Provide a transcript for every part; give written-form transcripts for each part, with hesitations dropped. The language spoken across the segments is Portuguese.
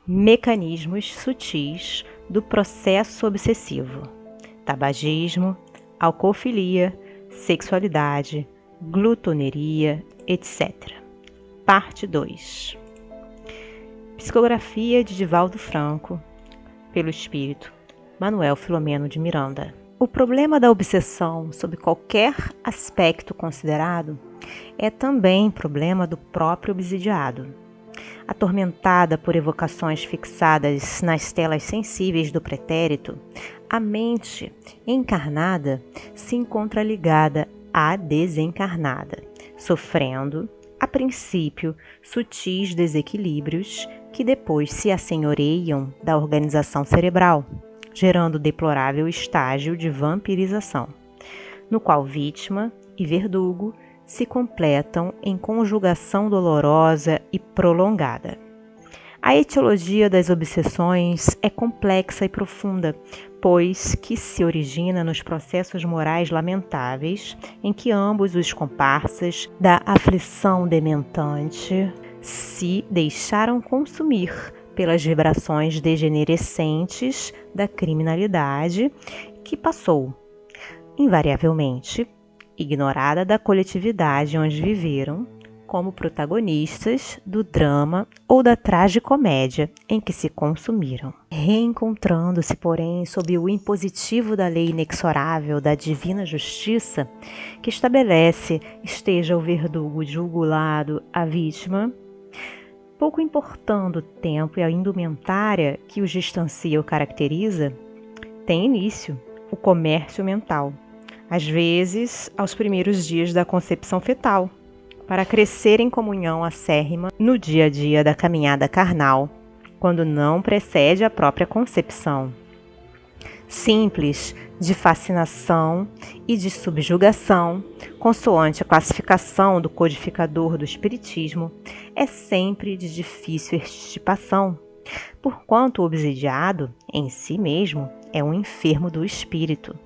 mecanismos sutis do processo obsessivo: tabagismo, alcoofilia, sexualidade, glutoneria, etc. Parte 2. Psicografia de Divaldo Franco, pelo espírito Manuel Filomeno de Miranda. O problema da obsessão, sob qualquer aspecto considerado, é também problema do próprio obsidiado. Atormentada por evocações fixadas nas telas sensíveis do pretérito, a mente encarnada se encontra ligada à desencarnada, sofrendo, a princípio, sutis desequilíbrios que depois se assenhoreiam da organização cerebral, gerando deplorável estágio de vampirização, no qual vítima e verdugo se completam em conjugação dolorosa e prolongada. A etiologia das obsessões é complexa e profunda, pois que se origina nos processos morais lamentáveis em que ambos os comparsas da aflição dementante se deixaram consumir pelas vibrações degenerescentes da criminalidade que passou, invariavelmente, ignorada da coletividade onde viveram, como protagonistas do drama ou da tragicomédia em que se consumiram. Reencontrando-se, porém, sob o impositivo da lei inexorável da divina justiça, que estabelece esteja o verdugo julgado à vítima, pouco importando o tempo e a indumentária que os distancia ou caracteriza, tem início o comércio mental, às vezes aos primeiros dias da concepção fetal, para crescer em comunhão acérrima no dia a dia da caminhada carnal, quando não precede a própria concepção. Simples, de fascinação e de subjugação, consoante a classificação do codificador do espiritismo, é sempre de difícil extirpação, porquanto o obsidiado, em si mesmo, é um enfermo do espírito,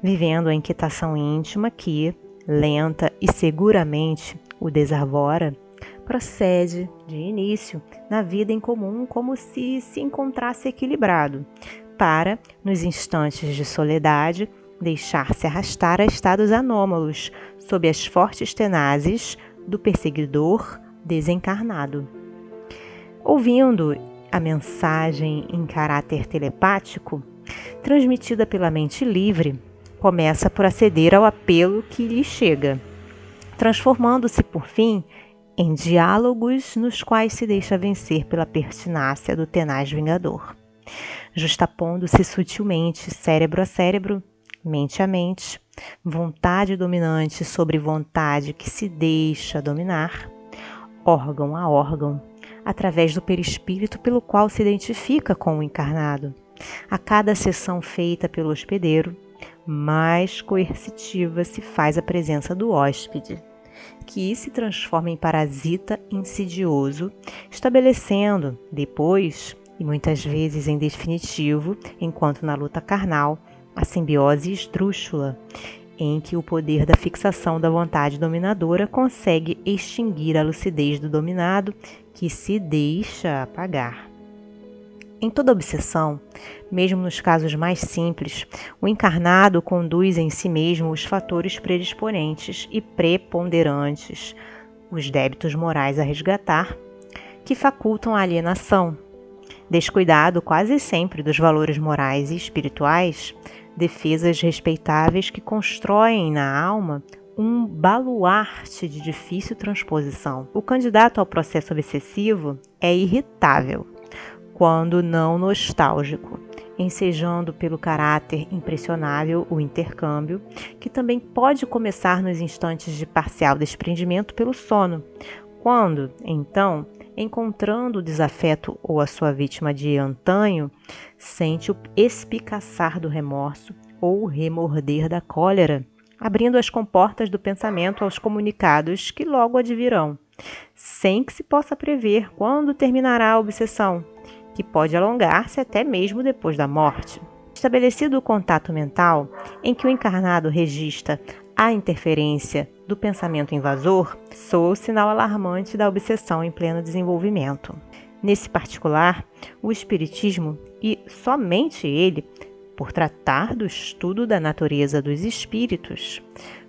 vivendo a inquietação íntima que, lenta e seguramente, o desarvora, procede, de início, na vida em comum como se encontrasse equilibrado, para, nos instantes de soledade, deixar-se arrastar a estados anômalos, sob as fortes tenazes do perseguidor desencarnado. Ouvindo a mensagem em caráter telepático, transmitida pela mente livre, começa por aceder ao apelo que lhe chega, transformando-se, por fim, em diálogos nos quais se deixa vencer pela pertinácia do tenaz vingador, justapondo-se sutilmente cérebro a cérebro, mente a mente, vontade dominante sobre vontade que se deixa dominar, órgão a órgão, através do perispírito pelo qual se identifica com o encarnado. A cada sessão feita pelo hospedeiro, mais coercitiva se faz a presença do hóspede, que se transforma em parasita insidioso, estabelecendo, depois, e muitas vezes em definitivo, enquanto na luta carnal, a simbiose esdrúxula, em que o poder da fixação da vontade dominadora consegue extinguir a lucidez do dominado, que se deixa apagar. Em toda obsessão, mesmo nos casos mais simples, o encarnado conduz em si mesmo os fatores predisponentes e preponderantes, os débitos morais a resgatar, que facultam a alienação, descuidado quase sempre dos valores morais e espirituais, defesas respeitáveis que constroem na alma um baluarte de difícil transposição. O candidato ao processo obsessivo é irritável, quando não nostálgico, ensejando pelo caráter impressionável o intercâmbio, que também pode começar nos instantes de parcial desprendimento pelo sono, quando, então, encontrando o desafeto ou a sua vítima de antanho, sente o espicaçar do remorso ou o remorder da cólera, abrindo as comportas do pensamento aos comunicados que logo advirão, sem que se possa prever quando terminará a obsessão, que pode alongar-se até mesmo depois da morte. Estabelecido o contato mental, em que o encarnado registra a interferência do pensamento invasor, soa o sinal alarmante da obsessão em pleno desenvolvimento. Nesse particular, o Espiritismo, e somente ele, por tratar do estudo da natureza dos espíritos,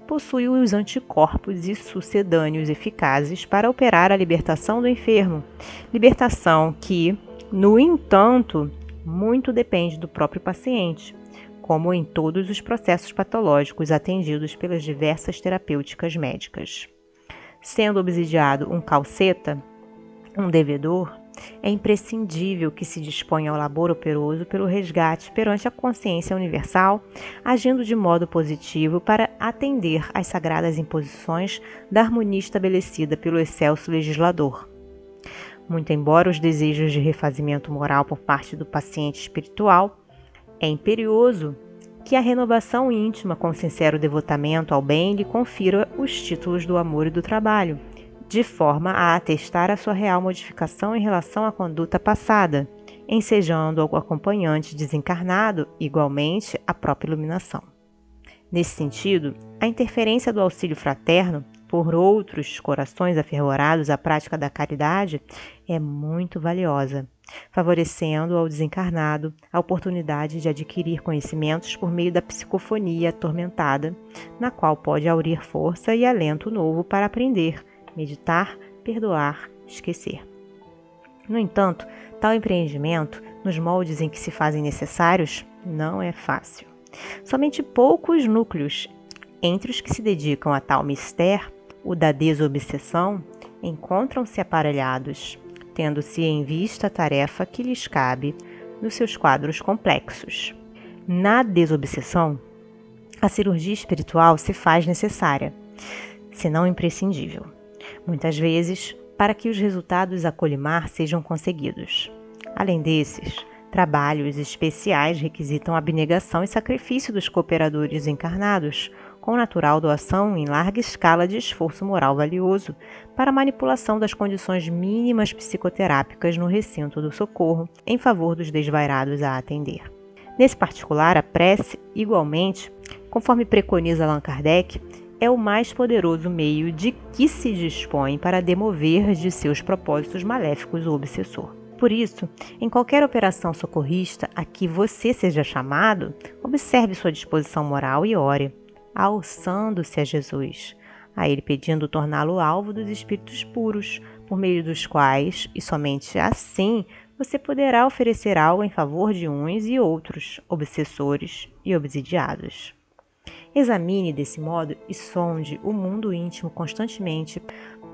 possui os anticorpos e sucedâneos eficazes para operar a libertação do enfermo, libertação que, no entanto, muito depende do próprio paciente, como em todos os processos patológicos atendidos pelas diversas terapêuticas médicas. Sendo obsidiado um calceta, um devedor, é imprescindível que se disponha ao labor operoso pelo resgate perante a consciência universal, agindo de modo positivo para atender às sagradas imposições da harmonia estabelecida pelo excelso legislador. Muito embora os desejos de refazimento moral por parte do paciente espiritual, é imperioso que a renovação íntima com sincero devotamento ao bem lhe confira os títulos do amor e do trabalho, de forma a atestar a sua real modificação em relação à conduta passada, ensejando ao acompanhante desencarnado, igualmente, a própria iluminação. Nesse sentido, a interferência do auxílio fraterno por outros corações afervorados à prática da caridade é muito valiosa, favorecendo ao desencarnado a oportunidade de adquirir conhecimentos por meio da psicofonia atormentada, na qual pode aurir força e alento novo para aprender, meditar, perdoar, esquecer. No entanto, tal empreendimento, nos moldes em que se fazem necessários, não é fácil. Somente poucos núcleos, entre os que se dedicam a tal mistério, o da desobsessão, encontram-se aparelhados, tendo-se em vista a tarefa que lhes cabe nos seus quadros complexos. Na desobsessão, a cirurgia espiritual se faz necessária, se não imprescindível, muitas vezes para que os resultados a colimar sejam conseguidos. Além desses, trabalhos especiais requisitam abnegação e sacrifício dos cooperadores encarnados, com natural doação em larga escala de esforço moral valioso para a manipulação das condições mínimas psicoterápicas no recinto do socorro em favor dos desvairados a atender. Nesse particular, a prece, igualmente, conforme preconiza Allan Kardec, é o mais poderoso meio de que se dispõe para demover de seus propósitos maléficos o obsessor. Por isso, em qualquer operação socorrista a que você seja chamado, observe sua disposição moral e ore, alçando-se a Jesus, a ele pedindo torná-lo alvo dos espíritos puros, por meio dos quais, e somente assim, você poderá oferecer algo em favor de uns e outros, obsessores e obsidiados. Examine desse modo e sonde o mundo íntimo constantemente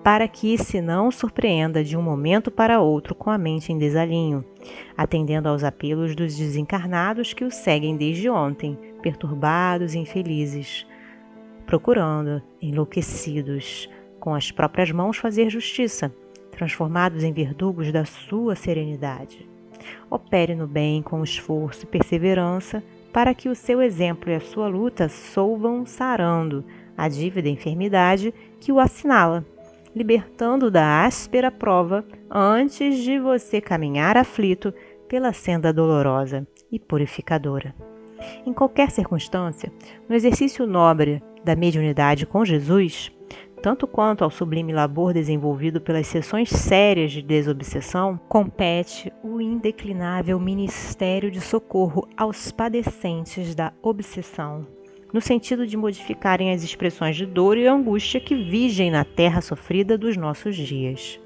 para que se não surpreenda de um momento para outro com a mente em desalinho, atendendo aos apelos dos desencarnados que o seguem desde ontem, perturbados e infelizes, procurando, enlouquecidos, com as próprias mãos fazer justiça, transformados em verdugos da sua serenidade. Opere no bem com esforço e perseverança, para que o seu exemplo e a sua luta solvam sarando a dívida e enfermidade que o assinala, libertando da áspera prova antes de você caminhar aflito pela senda dolorosa e purificadora. Em qualquer circunstância, no exercício nobre da mediunidade com Jesus, tanto quanto ao sublime labor desenvolvido pelas sessões sérias de desobsessão, compete o indeclinável ministério de socorro aos padecentes da obsessão, no sentido de modificarem as expressões de dor e angústia que vigem na terra sofrida dos nossos dias.